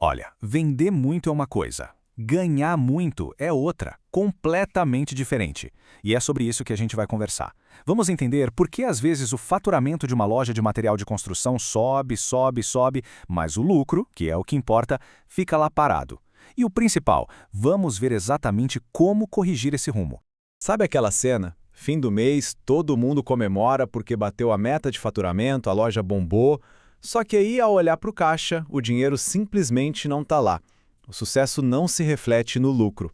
Olha, vender muito é uma coisa, ganhar muito é outra, completamente diferente. E é sobre isso que a gente vai conversar. Vamos entender por que às vezes o faturamento de uma loja de material de construção sobe, sobe, sobe, mas o lucro, que é o que importa, fica lá parado. E o principal, vamos ver exatamente como corrigir esse rumo. Sabe aquela cena? Fim do mês, todo mundo comemora porque bateu a meta de faturamento, a loja bombou. Só que aí, ao olhar para o caixa, o dinheiro simplesmente não está lá. O sucesso não se reflete no lucro.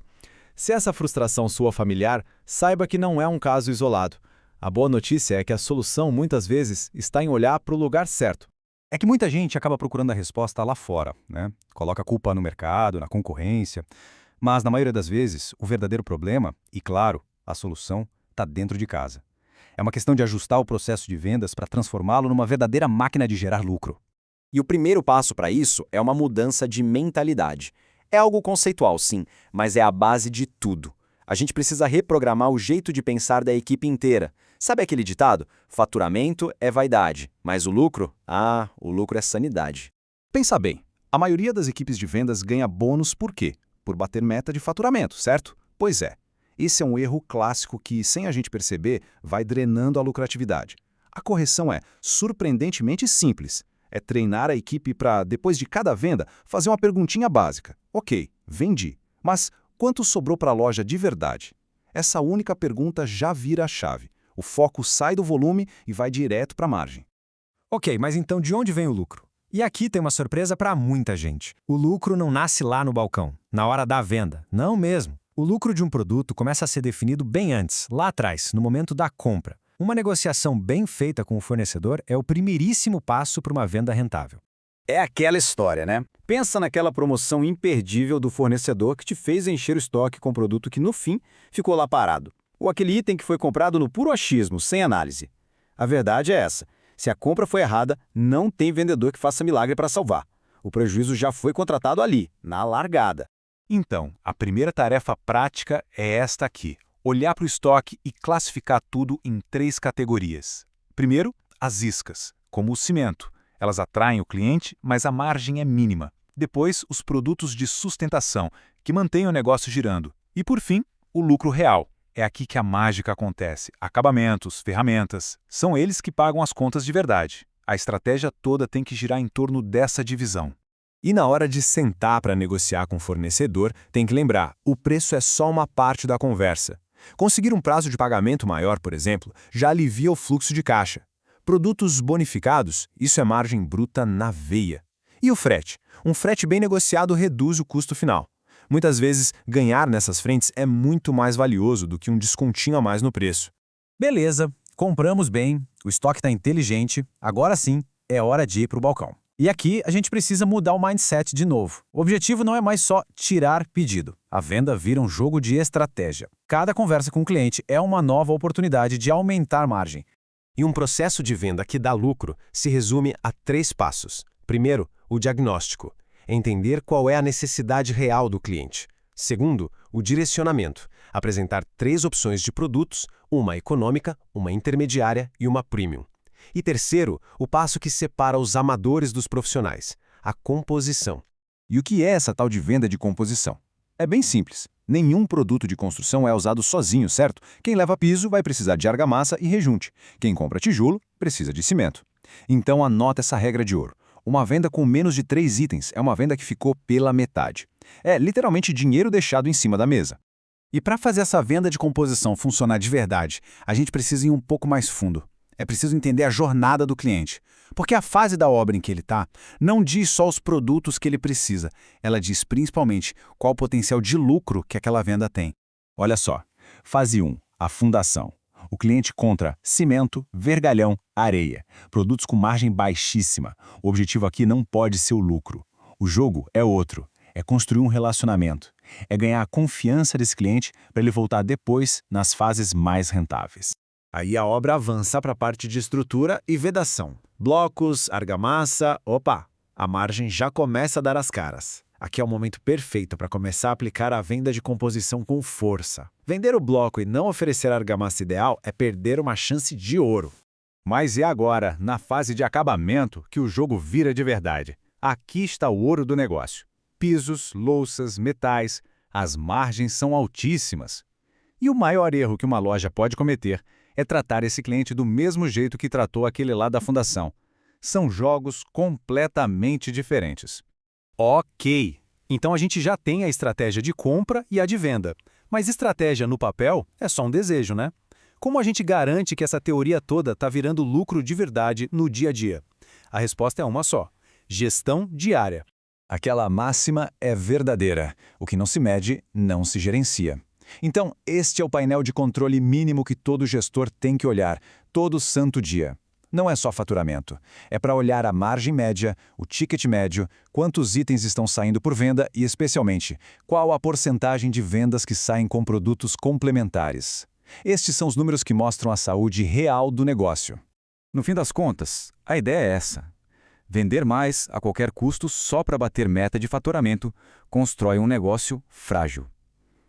Se essa frustração soa familiar, saiba que não é um caso isolado. A boa notícia é que a solução, muitas vezes, está em olhar para o lugar certo. É que muita gente acaba procurando a resposta lá fora, né? Coloca a culpa no mercado, na concorrência. Mas, na maioria das vezes, o verdadeiro problema, e claro, a solução, está dentro de casa. É uma questão de ajustar o processo de vendas para transformá-lo numa verdadeira máquina de gerar lucro. E o primeiro passo para isso é uma mudança de mentalidade. É algo conceitual, sim, mas é a base de tudo. A gente precisa reprogramar o jeito de pensar da equipe inteira. Sabe aquele ditado? Faturamento é vaidade, mas o lucro? Ah, o lucro é sanidade. Pensa bem, a maioria das equipes de vendas ganha bônus por quê? Por bater meta de faturamento, certo? Pois é. Esse é um erro clássico que, sem a gente perceber, vai drenando a lucratividade. A correção é surpreendentemente simples. É treinar a equipe para, depois de cada venda, fazer uma perguntinha básica. Ok, vendi, mas quanto sobrou para a loja de verdade? Essa única pergunta já vira a chave. O foco sai do volume e vai direto para a margem. Ok, mas então de onde vem o lucro? E aqui tem uma surpresa para muita gente. O lucro não nasce lá no balcão, na hora da venda. Não mesmo. O lucro de um produto começa a ser definido bem antes, lá atrás, no momento da compra. Uma negociação bem feita com o fornecedor é o primeiríssimo passo para uma venda rentável. É aquela história, né? Pensa naquela promoção imperdível do fornecedor que te fez encher o estoque com um produto que, no fim, ficou lá parado. Ou aquele item que foi comprado no puro achismo, sem análise. A verdade é essa. Se a compra foi errada, não tem vendedor que faça milagre para salvar. O prejuízo já foi contratado ali, na largada. Então, a primeira tarefa prática é esta aqui. Olhar para o estoque e classificar tudo em 3 categorias. Primeiro, as iscas, como o cimento. Elas atraem o cliente, mas a margem é mínima. Depois, os produtos de sustentação, que mantêm o negócio girando. E, por fim, o lucro real. É aqui que a mágica acontece. Acabamentos, ferramentas, são eles que pagam as contas de verdade. A estratégia toda tem que girar em torno dessa divisão. E na hora de sentar para negociar com o fornecedor, tem que lembrar, o preço é só uma parte da conversa. Conseguir um prazo de pagamento maior, por exemplo, já alivia o fluxo de caixa. Produtos bonificados, isso é margem bruta na veia. E o frete? Um frete bem negociado reduz o custo final. Muitas vezes, ganhar nessas frentes é muito mais valioso do que um descontinho a mais no preço. Beleza, compramos bem, o estoque está inteligente, agora sim, é hora de ir para o balcão. E aqui a gente precisa mudar o mindset de novo. O objetivo não é mais só tirar pedido. A venda vira um jogo de estratégia. Cada conversa com o cliente é uma nova oportunidade de aumentar margem. E um processo de venda que dá lucro se resume a 3 passos. Primeiro, o diagnóstico. Entender qual é a necessidade real do cliente. Segundo, o direcionamento. Apresentar 3 opções de produtos, uma econômica, uma intermediária e uma premium. E terceiro, o passo que separa os amadores dos profissionais, a composição. E o que é essa tal de venda de composição? É bem simples. Nenhum produto de construção é usado sozinho, certo? Quem leva piso vai precisar de argamassa e rejunte. Quem compra tijolo precisa de cimento. Então anota essa regra de ouro. Uma venda com menos de 3 itens é uma venda que ficou pela metade. É literalmente dinheiro deixado em cima da mesa. E para fazer essa venda de composição funcionar de verdade, a gente precisa ir um pouco mais fundo. É preciso entender a jornada do cliente. Porque a fase da obra em que ele está não diz só os produtos que ele precisa, ela diz principalmente qual o potencial de lucro que aquela venda tem. Olha só, fase 1, a fundação. O cliente compra cimento, vergalhão, areia, produtos com margem baixíssima. O objetivo aqui não pode ser o lucro. O jogo é outro, é construir um relacionamento. É ganhar a confiança desse cliente para ele voltar depois nas fases mais rentáveis. Aí a obra avança para a parte de estrutura e vedação. Blocos, argamassa, opa! A margem já começa a dar as caras. Aqui é o momento perfeito para começar a aplicar a venda de composição com força. Vender o bloco e não oferecer a argamassa ideal é perder uma chance de ouro. Mas é agora, na fase de acabamento, que o jogo vira de verdade. Aqui está o ouro do negócio. Pisos, louças, metais, as margens são altíssimas. E o maior erro que uma loja pode cometer é tratar esse cliente do mesmo jeito que tratou aquele lá da fundação. São jogos completamente diferentes. Ok, então a gente já tem a estratégia de compra e a de venda. Mas estratégia no papel é só um desejo, né? Como a gente garante que essa teoria toda está virando lucro de verdade no dia a dia? A resposta é uma só: gestão diária. Aquela máxima é verdadeira. O que não se mede, não se gerencia. Então, este é o painel de controle mínimo que todo gestor tem que olhar, todo santo dia. Não é só faturamento. É para olhar a margem média, o ticket médio, quantos itens estão saindo por venda e, especialmente, qual a porcentagem de vendas que saem com produtos complementares. Estes são os números que mostram a saúde real do negócio. No fim das contas, a ideia é essa. Vender mais a qualquer custo só para bater meta de faturamento constrói um negócio frágil.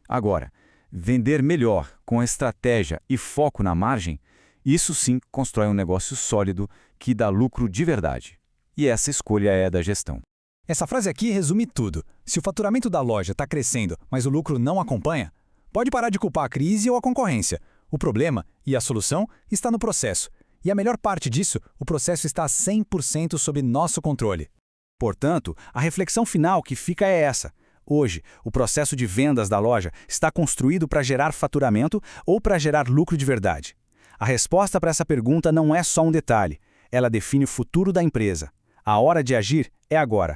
Agora, vender melhor com estratégia e foco na margem, isso sim constrói um negócio sólido que dá lucro de verdade. E essa escolha é da gestão. Essa frase aqui resume tudo. Se o faturamento da loja está crescendo, mas o lucro não acompanha, pode parar de culpar a crise ou a concorrência. O problema e a solução está no processo. E a melhor parte disso, o processo está 100% sob nosso controle. Portanto, a reflexão final que fica é essa. Hoje, o processo de vendas da loja está construído para gerar faturamento ou para gerar lucro de verdade? A resposta para essa pergunta não é só um detalhe. Ela define o futuro da empresa. A hora de agir é agora.